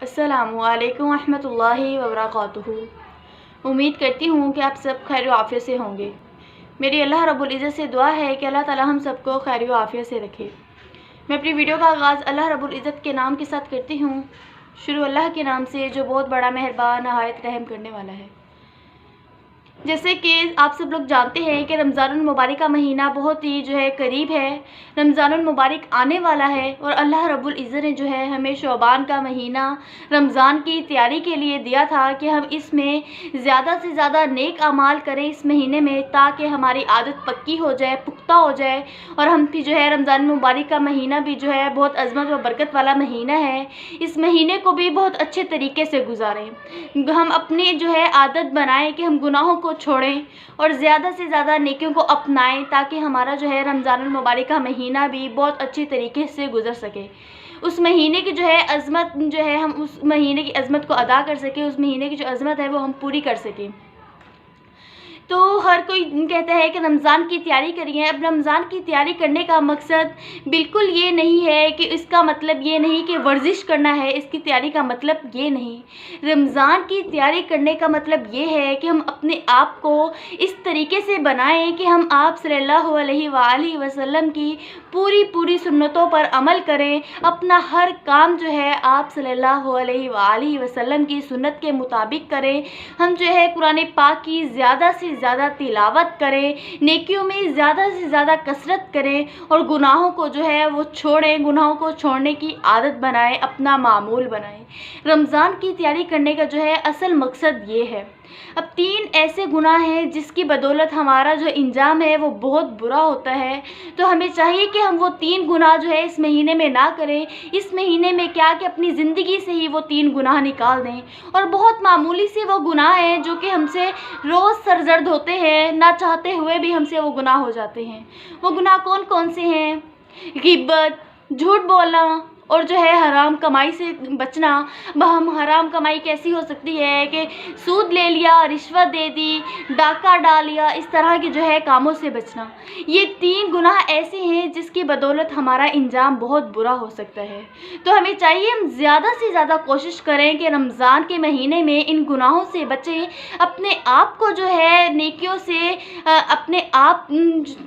अस्सलामु अलैकुम रहमतुल्लाहि व बरकातुहू। उम्मीद करती हूँ कि आप सब खैर आफ़ियत से होंगे। मेरी अल्लाह रब्बुल इज़्ज़त से दुआ है कि अल्लाह ताला हम सबको खैर आफ़ियत से रखे। मैं अपनी वीडियो का आगाज़ अल्लाह रब्बुल इज़्ज़त के नाम के साथ करती हूँ। शुरू अल्लाह के नाम से जो बहुत बड़ा मेहरबान नहायत रहम करने वाला है। जैसे कि आप सब लोग जानते हैं कि रमज़ानुल मुबारक का महीना बहुत ही करीब है। रमज़ानुल मुबारक आने वाला है और अल्लाह रब्बुल इज़्ज़त ने हमें शौबान का महीना रमज़ान की तैयारी के लिए दिया था कि हम इसमें ज़्यादा से ज़्यादा नेक अमाल करें इस महीने में, ताकि हमारी आदत पक्की हो जाए, पुख्ता हो जाए और हम भी रमज़ान मुबारक का महीना भी बहुत अज़मत व बरकत वाला महीना है। इस महीने को भी बहुत अच्छे तरीके से गुजारें। हम अपनी आदत बनाएं कि हम गुनाहों को छोड़ें और ज़्यादा से ज़्यादा नेकियों को अपनाएं, ताकि हमारा रमज़ानुल मुबारक का महीना भी बहुत अच्छी तरीके से गुजर सके। उस महीने की अज़मत हम उस महीने की अज़मत को अदा कर सकें, उस महीने की जो अज़मत है वो हम पूरी कर सकें। तो हर कोई कहता है कि रमज़ान की तैयारी करिए। अब रमज़ान की तैयारी करने का मकसद बिल्कुल ये नहीं है कि इसका मतलब ये नहीं कि वर्जिश करना है, इसकी तैयारी का मतलब ये नहीं। रमज़ान की तैयारी करने का मतलब ये है कि हम अपने आप को इस तरीके से बनाएं कि हम आप सल्लल्लाहु अलैहि वसल्लम की पूरी सुन्नतों पर अमल करें। अपना हर काम आप सल्लल्लाहु अलैहि वसल्लम की सुन्नत के मुताबिक करें। हम कुरान पाक की ज़्यादा से ज़्यादा तिलावत करें, नेकियों में ज़्यादा से ज़्यादा कसरत करें और गुनाहों को वो छोड़ें, गुनाहों को छोड़ने की आदत बनाएं, अपना मामूल बनाएं। रमज़ान की तैयारी करने का असल मकसद ये है। अब 3 ऐसे गुनाह हैं जिसकी बदौलत हमारा इंजाम है वो बहुत बुरा होता है। तो हमें चाहिए कि हम वो 3 गुनाह इस महीने में ना करें। इस महीने में क्या कि अपनी ज़िंदगी से ही वो 3 गुनाह निकाल दें। और बहुत मामूली से वो गुनाह हैं जो कि हमसे रोज़ सरजर्द होते हैं, ना चाहते हुए भी हमसे वो गुनाह हो जाते हैं। वो गुनाह कौन कौन से हैं? गिब्बत, झूठ बोलना और हराम कमाई से बचना। हम हराम कमाई कैसी हो सकती है कि सूद ले लिया, रिश्वत दे दी, डाका डाल लिया, इस तरह के कामों से बचना। ये 3 गुनाह ऐसे हैं जिसकी बदौलत हमारा इंजाम बहुत बुरा हो सकता है। तो हमें चाहिए हम ज़्यादा से ज़्यादा कोशिश करें कि रमज़ान के महीने में इन गुनाहों से बचें। अपने आप को नेकियों से अपने आप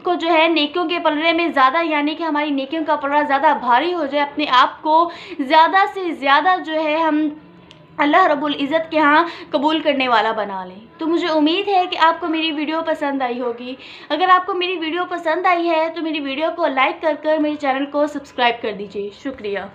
को नेकियों के पलड़े में ज़्यादा, यानी कि हमारी नेकियों का पलड़ा ज़्यादा भारी हो जाए। अपने आप को ज़्यादा से ज़्यादा हम अल्लाह रब्बुल इज़्ज़त के यहाँ कबूल करने वाला बना लें। तो मुझे उम्मीद है कि आपको मेरी वीडियो पसंद आई होगी। अगर आपको मेरी वीडियो पसंद आई है तो मेरी वीडियो को लाइक कर मेरे चैनल को सब्सक्राइब कर दीजिए। शुक्रिया।